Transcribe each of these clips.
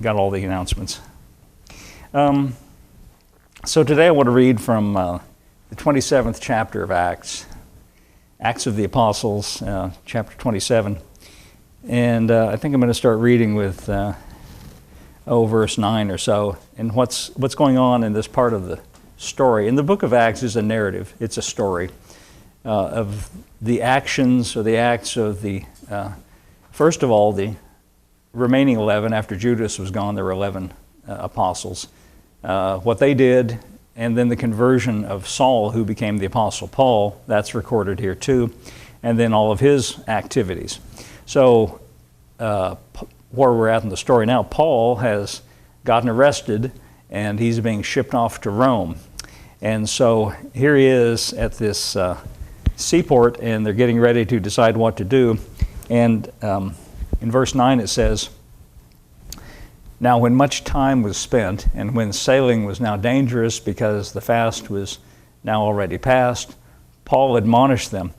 got all the announcements. So today I want to read from the 27th chapter of Acts, Acts of the Apostles, chapter 27. And I think I'm going to start reading with verse 9 or so. And what's going on in this part of the story. In the book of Acts is a narrative. It's a story of the actions or the acts of the, first of all, the remaining 11. After Judas was gone, there were 11 apostles. What they did, and then the conversion of Saul, who became the Apostle Paul, that's recorded here too, and then all of his activities. So where we're at in the story now, Paul has gotten arrested and he's being shipped off to Rome. And so here he is at this seaport, and they're getting ready to decide what to do. And in verse 9 it says, "Now when much time was spent, and when sailing was now dangerous because the fast was now already past, Paul admonished them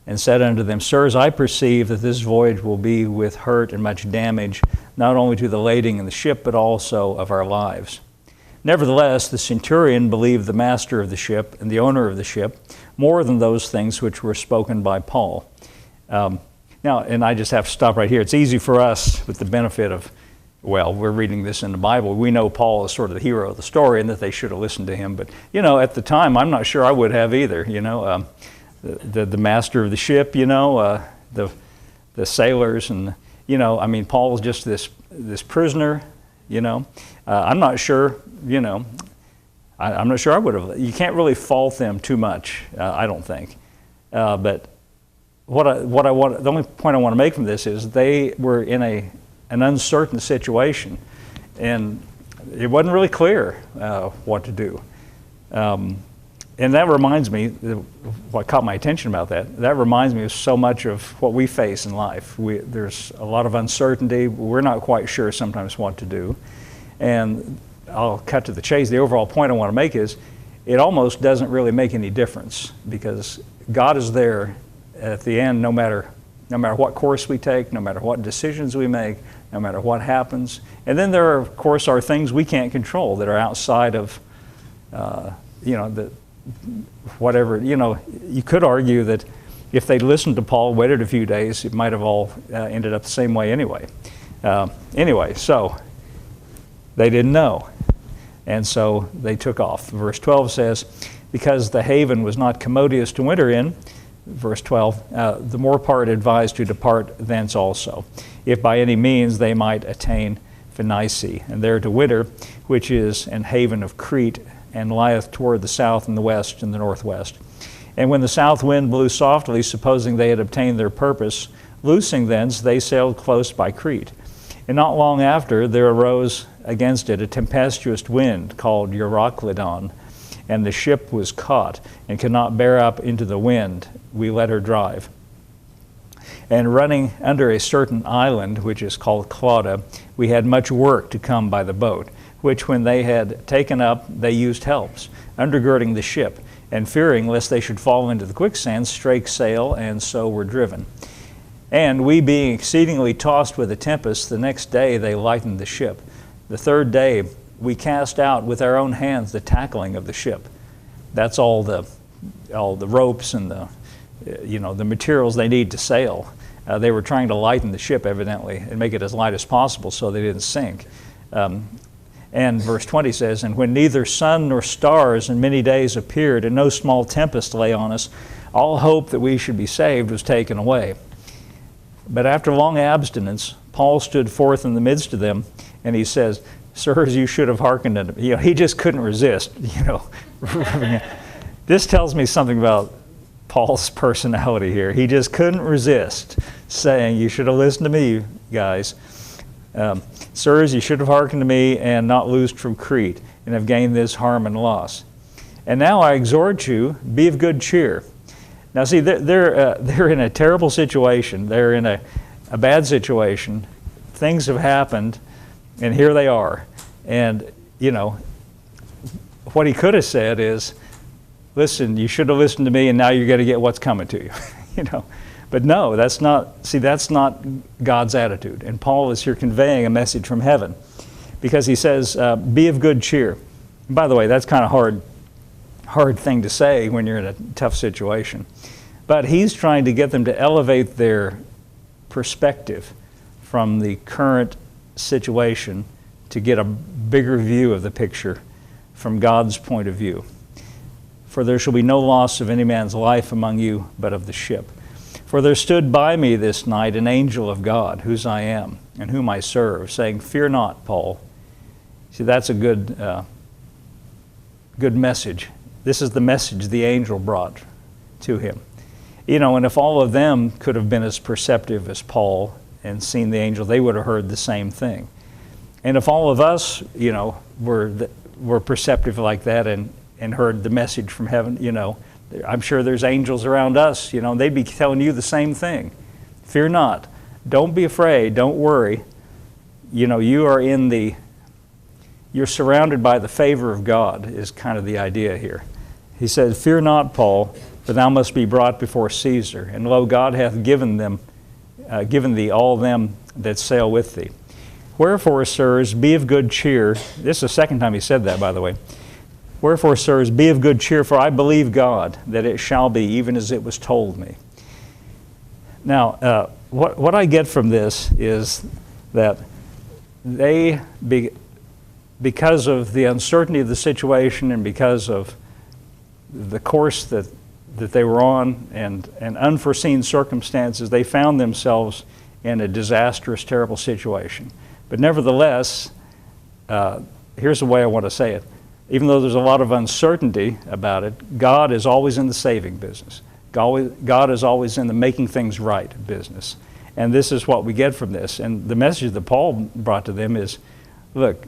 and said unto them, Sirs, I perceive that this voyage will be with hurt and much damage, not only to the lading in the ship, but also of our lives. Nevertheless, the centurion believed the master of the ship and the owner of the ship more than those things which were spoken by Paul." Now, and I just have to stop right here. It's easy for us, with the benefit of, well, we're reading this in the Bible. We know Paul is sort of the hero of the story and that they should have listened to him. But, at the time, I'm not sure I would have either. The master of the ship, the sailors, and, Paul's just this prisoner, I'm not sure, I'm not sure I would have. You can't really fault them too much, I don't think. But the only point I want to make from this is they were in an uncertain situation, and it wasn't really clear what to do. And that reminds me, what caught my attention about that reminds me of so much of what we face in life. There's a lot of uncertainty. We're not quite sure sometimes what to do. And I'll cut to the chase. The overall point I want to make is it almost doesn't really make any difference, because God is there at the end no matter what course we take, no matter what decisions we make, no matter what happens. And then there, of course, are things we can't control that are outside of, whatever. You could argue that if they'd listened to Paul, waited a few days, it might have all ended up the same way anyway. So they didn't know. And so they took off. Verse 12 says, "Because the haven was not commodious to winter in," verse 12, "the more part advised to depart thence also, if by any means they might attain Phoenicia, and there to winter, which is an haven of Crete, and lieth toward the south and the west and the northwest. And when the south wind blew softly, supposing they had obtained their purpose, loosing thence, they sailed close by Crete. And not long after, there arose against it a tempestuous wind called Euroclydon, and the ship was caught, and could not bear up into the wind. We let her drive. And running under a certain island, which is called Clauda, we had much work to come by the boat, which when they had taken up, they used helps, undergirding the ship, and fearing lest they should fall into the quicksand, strake sail, and so were driven. And we being exceedingly tossed with a tempest, the next day they lightened the ship. The third day we cast out with our own hands the tackling of the ship." That's all the ropes and the materials they need to sail. They were trying to lighten the ship, evidently, and make it as light as possible so they didn't sink. And verse 20 says, "And when neither sun nor stars in many days appeared, and no small tempest lay on us, all hope that we should be saved was taken away. But after long abstinence, Paul stood forth in the midst of them, and he says, Sirs, you should have hearkened unto me." He just couldn't resist. This tells me something about Paul's personality here. He just couldn't resist saying, "You should have listened to me, guys. Sirs, you should have hearkened to me and not loosed from Crete, and have gained this harm and loss. And now I exhort you, be of good cheer." Now see, they're in a terrible situation. They're in a bad situation. Things have happened, and here they are. And, what he could have said is, "Listen, you should have listened to me, and now you're going to get what's coming to you." But no, that's not God's attitude. And Paul is here conveying a message from heaven. because he says, be of good cheer. By the way, that's kind of hard thing to say when you're in a tough situation. But he's trying to get them to elevate their perspective from the current situation to get a bigger view of the picture from God's point of view. For there shall be no loss of any man's life among you, but of the ship. For there stood by me this night an angel of God, whose I am, and whom I serve, saying, Fear not, Paul. See, that's a good message. This is the message the angel brought to him. And if all of them could have been as perceptive as Paul and seen the angel, they would have heard the same thing. And if all of us, were perceptive like that and heard the message from heaven, I'm sure there's angels around us, they'd be telling you the same thing. Fear not. Don't be afraid. Don't worry. You're surrounded by the favor of God is kind of the idea here. He says, Fear not, Paul, for thou must be brought before Caesar. And lo, God hath given thee all them that sail with thee. Wherefore, sirs, be of good cheer. This is the second time he said that, by the way. Wherefore, sirs, be of good cheer, for I believe God, that it shall be even as it was told me. Now, what I get from this is that because of the uncertainty of the situation and because of the course that they were on and unforeseen circumstances, they found themselves in a disastrous, terrible situation. But nevertheless, here's the way I want to say it. Even though there's a lot of uncertainty about it, God is always in the saving business. God is always in the making things right business. And this is what we get from this. And the message that Paul brought to them is, look,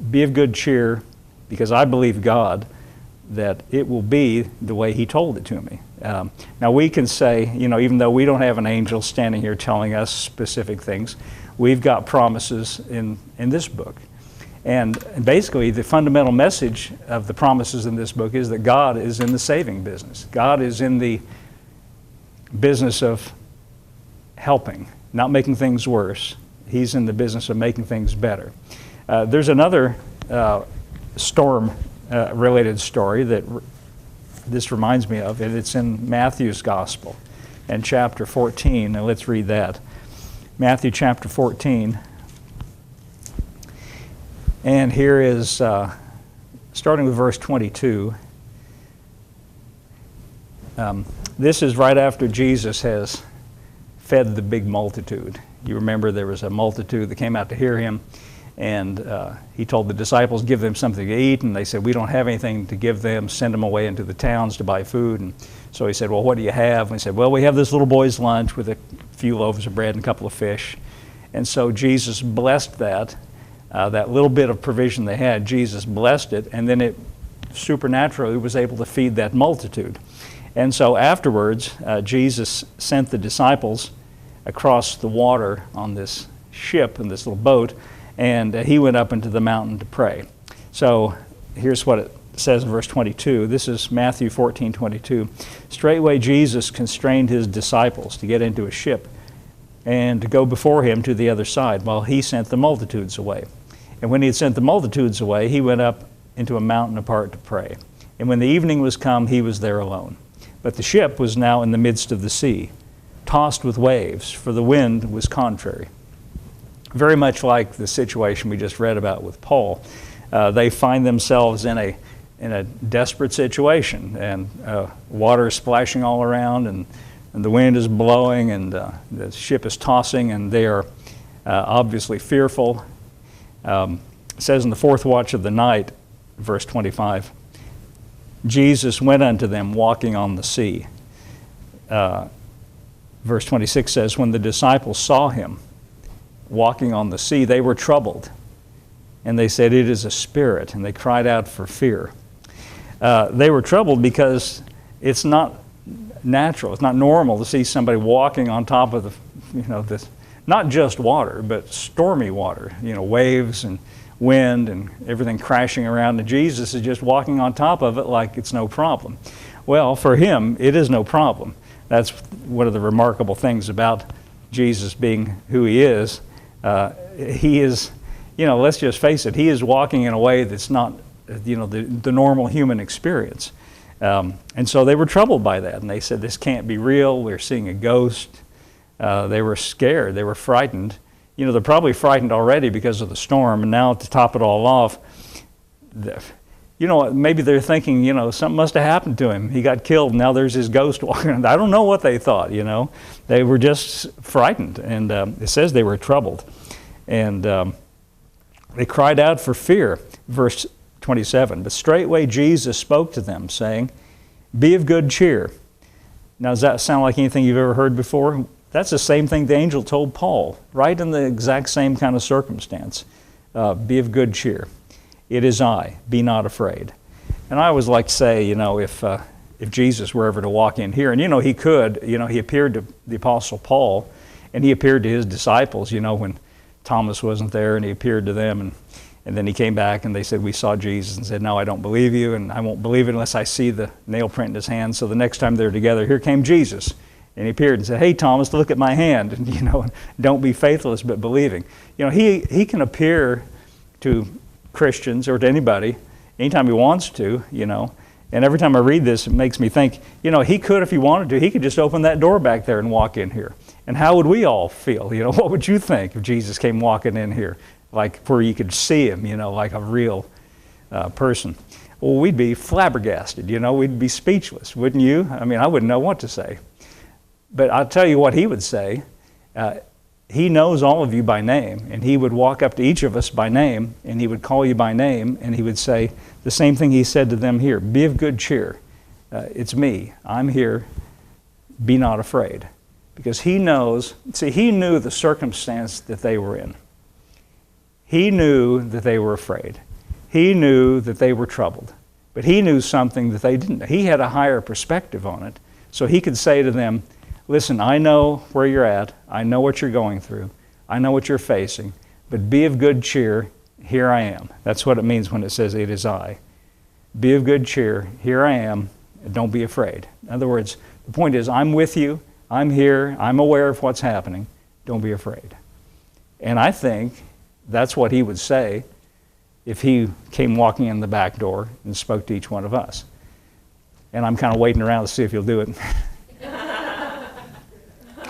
be of good cheer, because I believe God that it will be the way he told it to me. Now we can say, even though we don't have an angel standing here telling us specific things, we've got promises in this book. And basically the fundamental message of the promises in this book is that God is in the saving business. God is in the business of helping, not making things worse. He's in the business of making things better. There's another storm-related story that this reminds me of, and it's in Matthew's Gospel and chapter 14. Now let's read that. Matthew chapter 14. And here is, starting with verse 22, this is right after Jesus has fed the big multitude. You remember there was a multitude that came out to hear him, and he told the disciples, give them something to eat, and they said, we don't have anything to give them, send them away into the towns to buy food. And so he said, well, what do you have? And he said, well, we have this little boy's lunch with a few loaves of bread and a couple of fish. And so Jesus blessed that little bit of provision they had. Jesus blessed it, and then it supernaturally was able to feed that multitude. And so afterwards, Jesus sent the disciples across the water on this ship, in this little boat, and he went up into the mountain to pray. So here's what it says in verse 22. This is Matthew 14:22. Straightway Jesus constrained his disciples to get into a ship and to go before him to the other side, while he sent the multitudes away. And when he had sent the multitudes away, he went up into a mountain apart to pray. And when the evening was come, he was there alone. But the ship was now in the midst of the sea, tossed with waves, for the wind was contrary. Very much like the situation we just read about with Paul. They find themselves in a desperate situation, and water is splashing all around, and the wind is blowing, and the ship is tossing, and they are obviously fearful. It says in the fourth watch of the night, verse 25, Jesus went unto them walking on the sea. Verse 26 says, when the disciples saw him walking on the sea, they were troubled, and they said, it is a spirit, and they cried out for fear. They were troubled because it's not natural, it's not normal to see somebody walking on top of this, not just water, but stormy water, waves and wind and everything crashing around, and Jesus is just walking on top of it like it's no problem. Well, for him, it is no problem. That's one of the remarkable things about Jesus being who he is. He is let's just face it, he is walking in a way that's not, the normal human experience. And so they were troubled by that, and they said, this can't be real, we're seeing a ghost. They were scared, they were frightened. They're probably frightened already because of the storm, and now to top it all off, maybe they're thinking, something must have happened to him. He got killed, and now there's his ghost walking around. I don't know what they thought, They were just frightened, and it says they were troubled. And they cried out for fear, verse 27. But straightway Jesus spoke to them, saying, be of good cheer. Now, does that sound like anything you've ever heard before? That's the same thing the angel told Paul, right in the exact same kind of circumstance. Be of good cheer. It is I, be not afraid. And I always like to say, if Jesus were ever to walk in here, and he could, he appeared to the Apostle Paul, and he appeared to his disciples, when Thomas wasn't there, and he appeared to them, and then he came back and they said, we saw Jesus, and said, no, I don't believe you, and I won't believe it unless I see the nail print in his hand. So the next time they're together, here came Jesus. And he appeared and said, hey, Thomas, look at my hand. And, don't be faithless, but believing. He can appear to Christians or to anybody anytime he wants to, And every time I read this, it makes me think, he could, if he wanted to, he could just open that door back there and walk in here. And how would we all feel? What would you think if Jesus came walking in here, like where you could see him, like a real person? Well, we'd be flabbergasted, we'd be speechless, wouldn't you? I wouldn't know what to say. But I'll tell you what he would say. He knows all of you by name, and he would walk up to each of us by name, and he would call you by name, and he would say the same thing he said to them here. Be of good cheer. It's me. I'm here. Be not afraid. Because he knows, he knew the circumstance that they were in. He knew that they were afraid. He knew that they were troubled. But he knew something that they didn't. He had a higher perspective on it. So he could say to them, listen, I know where you're at. I know what you're going through. I know what you're facing. But be of good cheer. Here I am. That's what it means when it says, it is I. Be of good cheer. Here I am. Don't be afraid. In other words, the point is, I'm with you. I'm here. I'm aware of what's happening. Don't be afraid. And I think that's what he would say if he came walking in the back door and spoke to each one of us. And I'm kind of waiting around to see if he'll do it.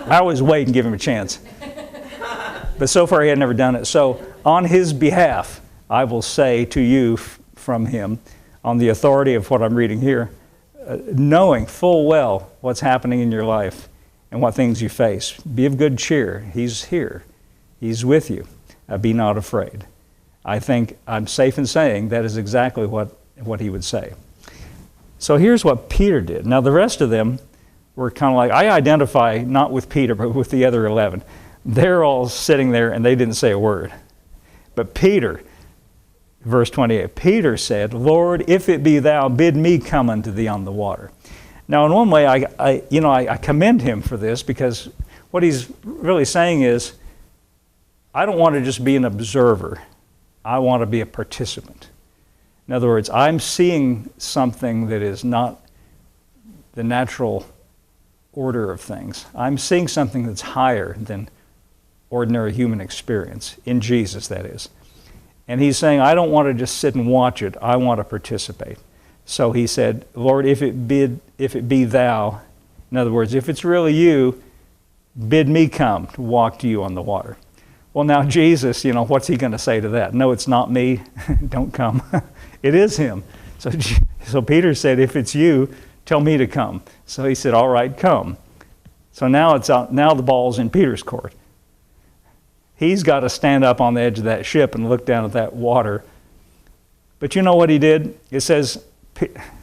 I always wait and give him a chance. But so far he had never done it. So on his behalf, I will say to you from him, on the authority of what I'm reading here, knowing full well what's happening in your life and what things you face, be of good cheer. He's here. He's with you. Be not afraid. I think I'm safe in saying that is exactly what he would say. So here's what Peter did. Now the rest of them were kind of like, I identify not with Peter, but with the other 11. They're all sitting there and they didn't say a word. But Peter, verse 28, Peter said, Lord, if it be thou, bid me come unto thee on the water. Now in one way, I commend him for this, because what he's really saying is, I don't want to just be an observer. I want to be a participant. In other words, I'm seeing something that is not the natural order of things. I'm seeing something that's higher than ordinary human experience, in Jesus, that is. And he's saying, I don't want to just sit and watch it. I want to participate. So he said, Lord, if it be thou, in other words, if it's really you, bid me come to walk to you on the water. Well, now Jesus, what's he going to say to that? No, it's not me. Don't come. It is him. So Peter said, if it's you, tell me to come. So he said, all right, come. So now the ball's in Peter's court. He's got to stand up on the edge of that ship and look down at that water. But you know what he did? It says,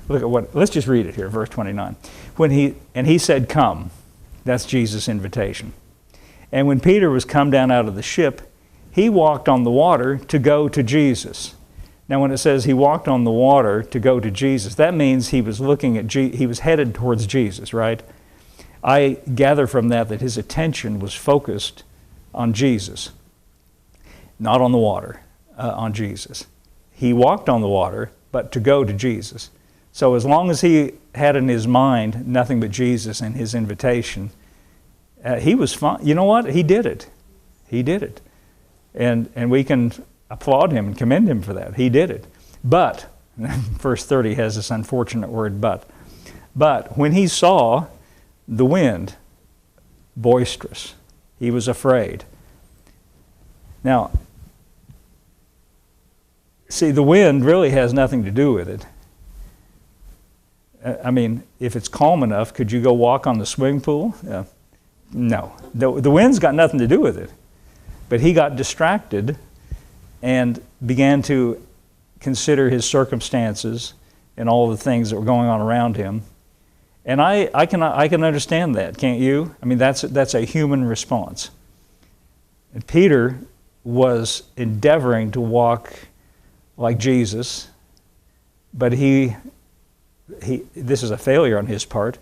let's just read it here, verse 29. He said, come. That's Jesus' invitation. And when Peter was come down out of the ship, he walked on the water to go to Jesus. Now when it says he walked on the water to go to Jesus, that means he was he was headed towards Jesus, right? I gather from that his attention was focused on Jesus, not on the water, on Jesus. He walked on the water, but to go to Jesus. So as long as he had in his mind nothing but Jesus and his invitation, he was fine. You know what? He did it. He did it. And we can applaud him and commend him for that. He did it. But, verse 30 has this unfortunate word, but. But when he saw the wind boisterous, he was afraid. Now, see, the wind really has nothing to do with it. I mean, if it's calm enough, could you go walk on the swimming pool? No. The wind's got nothing to do with it. But he got distracted and began to consider his circumstances and all the things that were going on around him. And I can understand that, can't you? I mean, that's a human response. And Peter was endeavoring to walk like Jesus, but this is a failure on his part,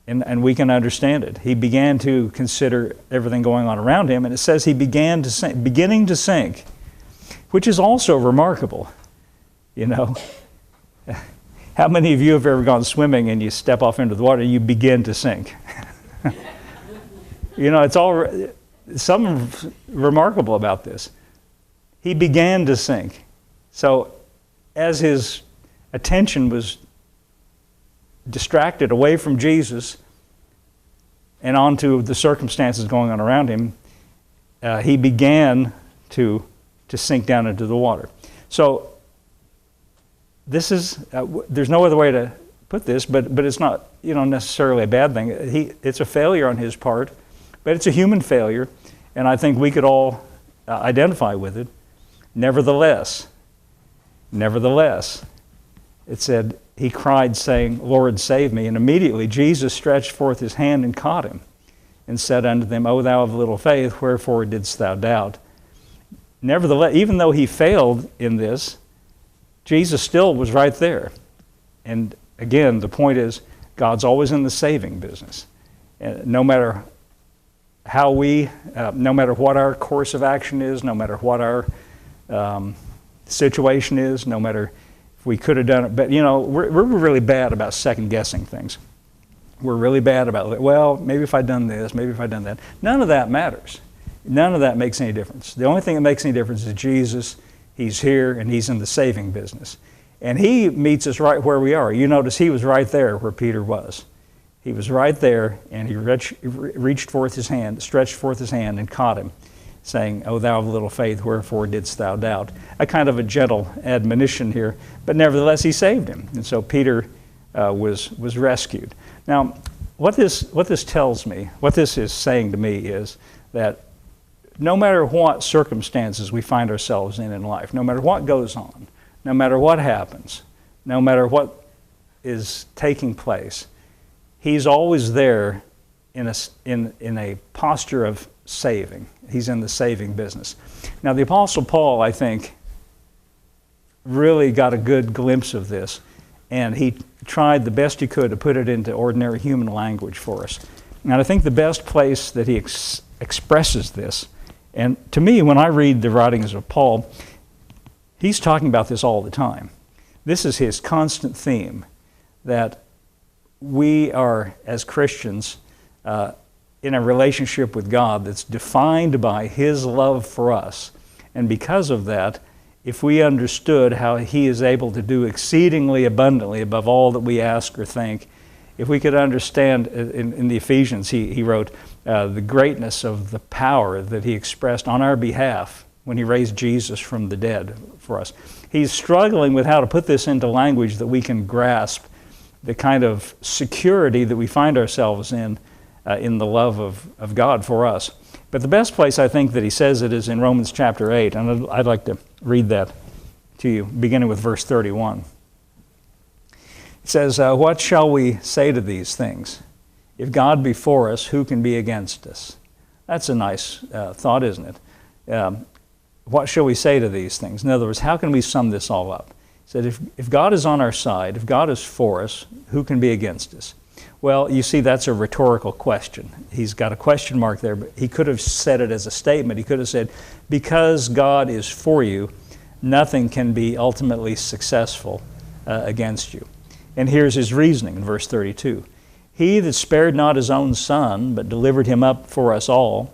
and we can understand it. He began to consider everything going on around him, and it says he beginning to sink, which is also remarkable. You know, how many of you have ever gone swimming and you step off into the water and you begin to sink? You know, it's all something remarkable about this. He began to sink. So as his attention was distracted away from Jesus and onto the circumstances going on around him, he began to sink down into the water. So this is, there's no other way to put this, but it's not, necessarily a bad thing. It's a failure on his part, but it's a human failure, and I think we could all identify with it. Nevertheless, it said, he cried, saying, Lord, save me. And immediately Jesus stretched forth his hand and caught him, and said unto them, O thou of little faith, wherefore didst thou doubt? Nevertheless, even though he failed in this, Jesus still was right there. And again, the point is, God's always in the saving business. And no matter no matter what our course of action is, no matter what our situation is, no matter if we could have done it, but we're really bad about second guessing things. We're really bad about, well, maybe if I'd done this, maybe if I'd done that. None of that matters. None of that makes any difference. The only thing that makes any difference is Jesus. He's here and he's in the saving business. And he meets us right where we are. You notice he was right there where Peter was. He was right there, and he reached forth his hand, stretched forth his hand and caught him, saying, O thou of little faith, wherefore didst thou doubt? A kind of a gentle admonition here, but nevertheless he saved him. And so Peter was rescued. Now, what this tells me, what this is saying to me is that no matter what circumstances we find ourselves in life, no matter what goes on, no matter what happens, no matter what is taking place, he's always there in a posture of saving. He's in the saving business. Now, the Apostle Paul, I think, really got a good glimpse of this, and he tried the best he could to put it into ordinary human language for us. And I think the best place that he expresses this, and to me, when I read the writings of Paul, he's talking about this all the time. This is his constant theme, that we are, as Christians, in a relationship with God that's defined by his love for us. And because of that, if we understood how he is able to do exceedingly abundantly above all that we ask or think, if we could understand, in the Ephesians, he wrote, the greatness of the power that he expressed on our behalf when he raised Jesus from the dead for us. He's struggling with how to put this into language that we can grasp the kind of security that we find ourselves in the love of God for us. But the best place I think that he says it is in Romans chapter 8, and I'd like to read that to you, beginning with verse 31. It says, what shall we say to these things? If God be for us, who can be against us? That's a nice thought, isn't it? What shall we say to these things? In other words, how can we sum this all up? He said, if God is on our side, if God is for us, who can be against us? Well, you see, that's a rhetorical question. He's got a question mark there, but he could have said it as a statement. He could have said, because God is for you, nothing can be ultimately successful against you. And here's his reasoning in verse 32. He that spared not his own son, but delivered him up for us all,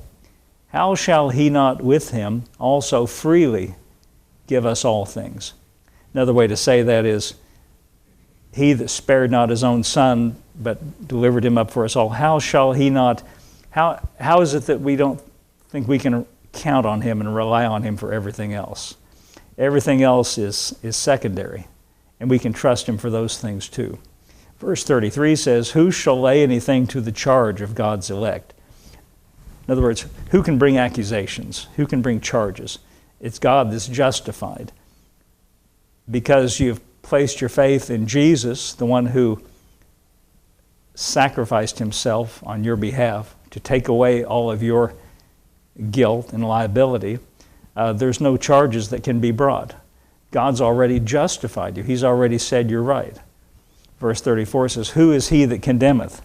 how shall he not with him also freely give us all things. Another way to say that is, he that spared not his own son, but delivered him up for us all, how shall he not, how is it that we don't think we can count on him and rely on him for everything else? Everything else is secondary, and we can trust him for those things too. Verse 33 says, who shall lay anything to the charge of God's elect? In other words, who can bring accusations? Who can bring charges? It's God that's justified. Because you've placed your faith in Jesus, the one who sacrificed himself on your behalf to take away all of your guilt and liability, there's no charges that can be brought. God's already justified you. He's already said you're right. Verse 34 says, who is he that condemneth?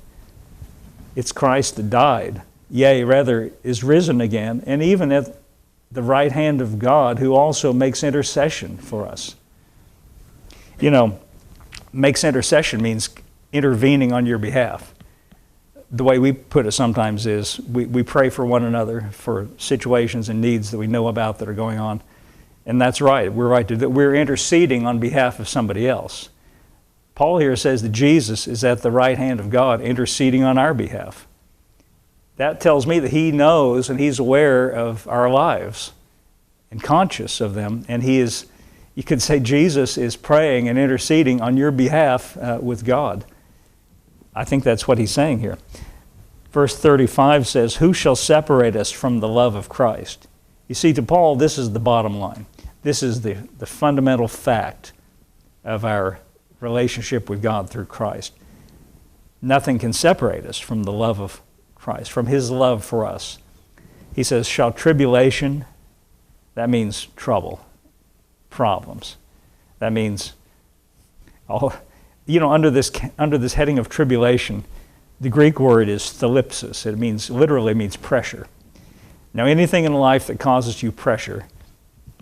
It's Christ that died, yea, rather is risen again, and even at the right hand of God, who also makes intercession for us. You know, makes intercession means intervening on your behalf. The way we put it sometimes is we pray for one another for situations and needs that we know about that are going on. And that's right. We're right to do. We're interceding on behalf of somebody else. Paul here says that Jesus is at the right hand of God interceding on our behalf. That tells me that he knows and he's aware of our lives and conscious of them. And he is, you could say Jesus is praying and interceding on your behalf with God. I think that's what he's saying here. Verse 35 says, who shall separate us from the love of Christ? You see, to Paul, this is the bottom line. This is the fundamental fact of our relationship with God through Christ. Nothing can separate us from the love of Christ, from his love for us. He says, shall tribulation, that means trouble, problems. That means, under this heading of tribulation, the Greek word is thalipsis. It literally means pressure. Now, anything in life that causes you pressure,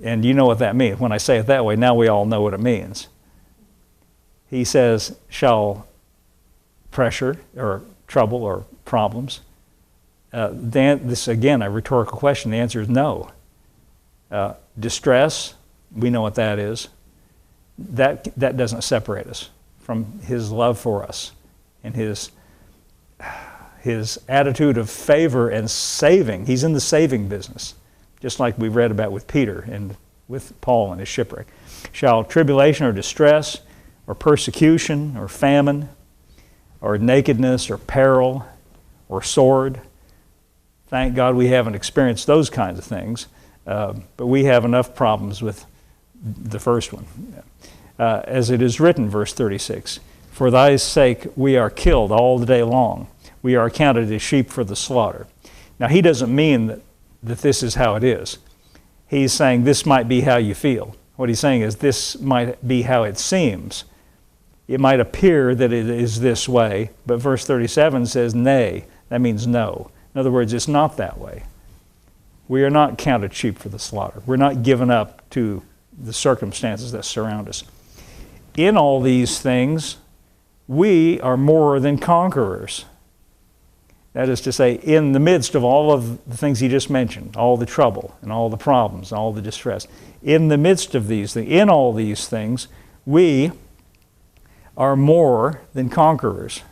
and you know what that means. When I say it that way, now we all know what it means. He says, shall pressure or trouble or problems. This, again, a rhetorical question. The answer is no. Distress, we know what that is. That doesn't separate us from his love for us and his attitude of favor and saving. He's in the saving business, just like we read about with Peter and with Paul and his shipwreck. Shall tribulation or distress or persecution or famine or nakedness or peril or sword? Thank God we haven't experienced those kinds of things, but we have enough problems with the first one. As it is written, verse 36, for thy sake we are killed all the day long. We are accounted as sheep for the slaughter. Now, he doesn't mean that this is how it is. He's saying this might be how you feel. What he's saying is this might be how it seems. It might appear that it is this way, but verse 37 says nay. That means no. In other words, it's not that way. We are not counted sheep for the slaughter. We're not given up to the circumstances that surround us. In all these things, we are more than conquerors. That is to say, in the midst of all of the things he just mentioned, all the trouble and all the problems and all the distress, in the midst of these things, in all these things, we are more than conquerors.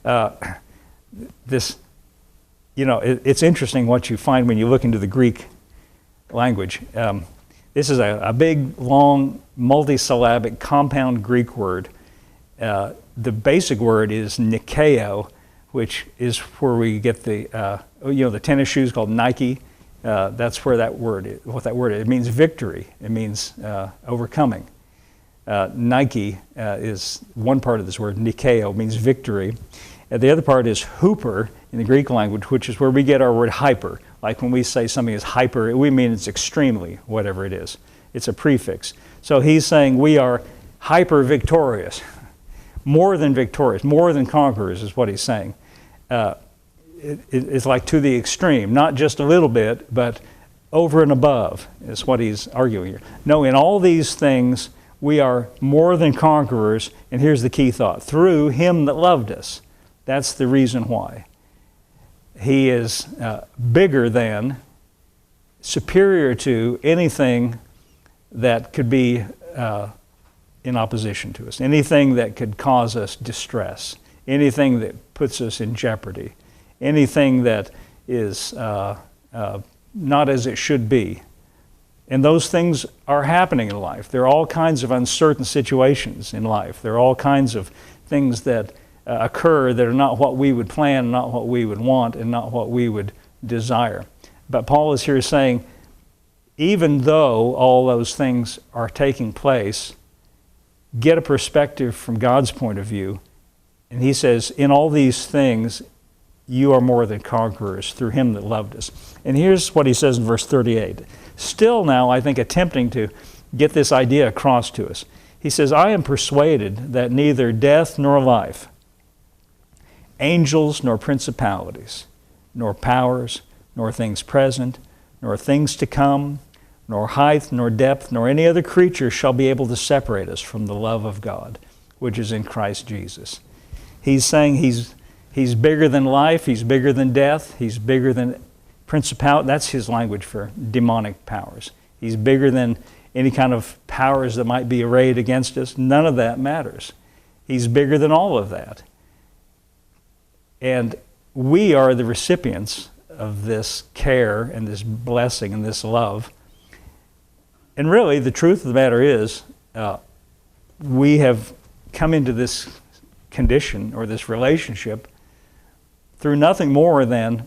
It's interesting what you find when you look into the Greek language. This is a big, long, multisyllabic, compound Greek word. The basic word is nikeo, which is where we get the tennis shoes called Nike. That's where that word is. What that word is. It means victory. It means overcoming. Nike is one part of this word. Nikeo means victory. The other part is hooper in the Greek language, which is where we get our word hyper. Like when we say something is hyper, we mean it's extremely, whatever it is. It's a prefix. So he's saying we are hyper victorious. More than victorious, more than conquerors is what he's saying. It's like to the extreme, not just a little bit, but over and above is what he's arguing here. No, in all these things, we are more than conquerors, and here's the key thought, through him that loved us. That's the reason why. He is bigger than, superior to anything that could be in opposition to us, anything that could cause us distress, anything that puts us in jeopardy, anything that is not as it should be. And those things are happening in life. There are all kinds of uncertain situations in life. There are all kinds of things that occur that are not what we would plan, not what we would want, and not what we would desire. But Paul is here saying, even though all those things are taking place, get a perspective from God's point of view. And he says, in all these things, you are more than conquerors through him that loved us. And here's what he says in verse 38. Still now, I think, attempting to get this idea across to us. He says, I am persuaded that neither death nor life, angels nor principalities, nor powers, nor things present, nor things to come, nor height, nor depth, nor any other creature shall be able to separate us from the love of God, which is in Christ Jesus. He's saying he's bigger than life, he's bigger than death, he's bigger than principality. That's his language for demonic powers. He's bigger than any kind of powers that might be arrayed against us. None of that matters. He's bigger than all of that. And we are the recipients of this care and this blessing and this love. And really, the truth of the matter is, we have come into this condition or this relationship through nothing more than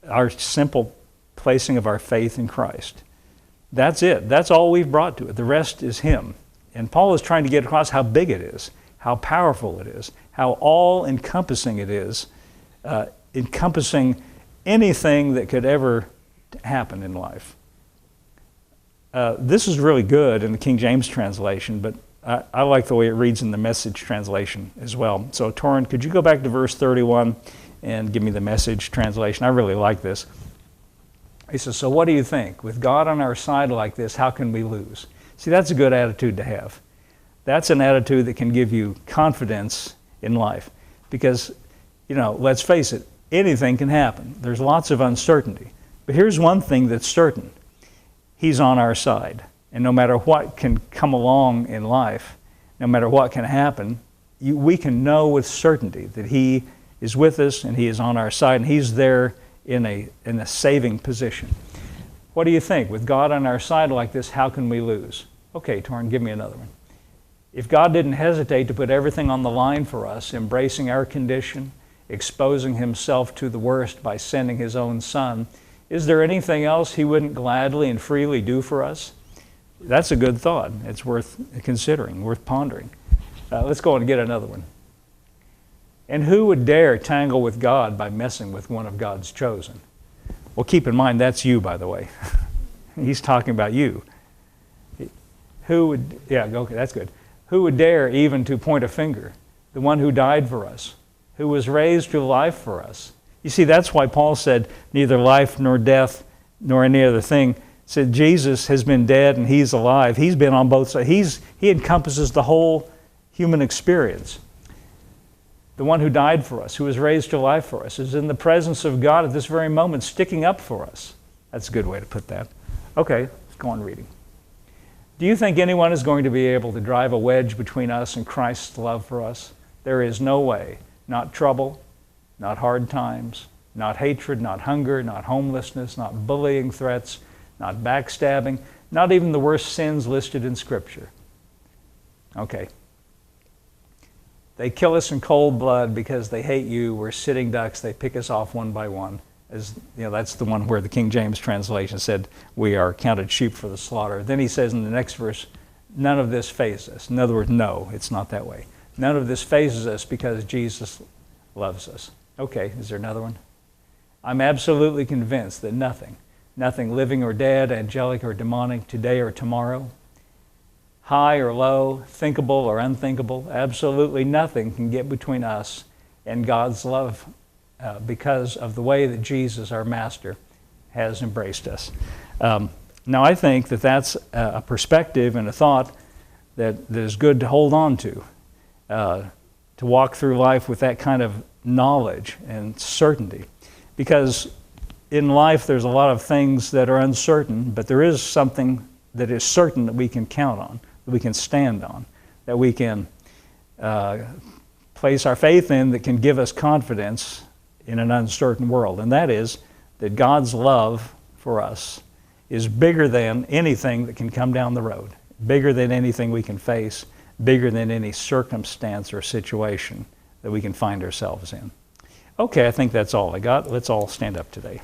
our simple placing of our faith in Christ. That's it. That's all we've brought to it. The rest is him. And Paul is trying to get across how big it is, how powerful it is, how all-encompassing it is, encompassing anything that could ever happen in life. This is really good in the King James translation, but I like the way it reads in the Message translation as well. So, Torrin, could you go back to verse 31 and give me the Message translation? I really like this. He says, so what do you think? With God on our side like this, how can we lose? See, that's a good attitude to have. That's an attitude that can give you confidence in life. Because, let's face it, anything can happen. There's lots of uncertainty. But here's one thing that's certain. He's on our side. And no matter what can come along in life, no matter what can happen, we can know with certainty that he is with us and he is on our side and he's there in a saving position. What do you think? With God on our side like this, how can we lose? Okay, Torrin, give me another one. If God didn't hesitate to put everything on the line for us, embracing our condition, exposing himself to the worst by sending his own son, is there anything else he wouldn't gladly and freely do for us? That's a good thought. It's worth considering, worth pondering. Let's go and get another one. And who would dare tangle with God by messing with one of God's chosen? Well, keep in mind, that's you, by the way. He's talking about you. Okay, that's good. Who would dare even to point a finger? The one who died for us, who was raised to life for us. You see, that's why Paul said, neither life nor death nor any other thing. Said Jesus has been dead and he's alive. He's been on both sides. He encompasses the whole human experience. The one who died for us, who was raised to life for us, is in the presence of God at this very moment, sticking up for us. That's a good way to put that. Okay, let's go on reading. Do you think anyone is going to be able to drive a wedge between us and Christ's love for us? There is no way. Not trouble, not hard times, not hatred, not hunger, not homelessness, not bullying threats, not backstabbing, not even the worst sins listed in Scripture. Okay. They kill us in cold blood because they hate you. We're sitting ducks. They pick us off one by one. That's the one where the King James translation said, we are counted sheep for the slaughter. Then he says in the next verse, none of this phases us. In other words, no, it's not that way. None of this phases us because Jesus loves us. Okay, is there another one? I'm absolutely convinced that nothing living or dead, angelic or demonic, today or tomorrow, high or low, thinkable or unthinkable, absolutely nothing can get between us and God's love because of the way that Jesus, our Master, has embraced us. Now, I think that that's a perspective and a thought that is good to hold on to walk through life with that kind of knowledge and certainty. Because in life there's a lot of things that are uncertain, but there is something that is certain, that we can count on, that we can stand on, that we can place our faith in, that can give us confidence in an uncertain world. And that is that God's love for us is bigger than anything that can come down the road, bigger than anything we can face, bigger than any circumstance or situation that we can find ourselves in. Okay, I think that's all I got. Let's all stand up today.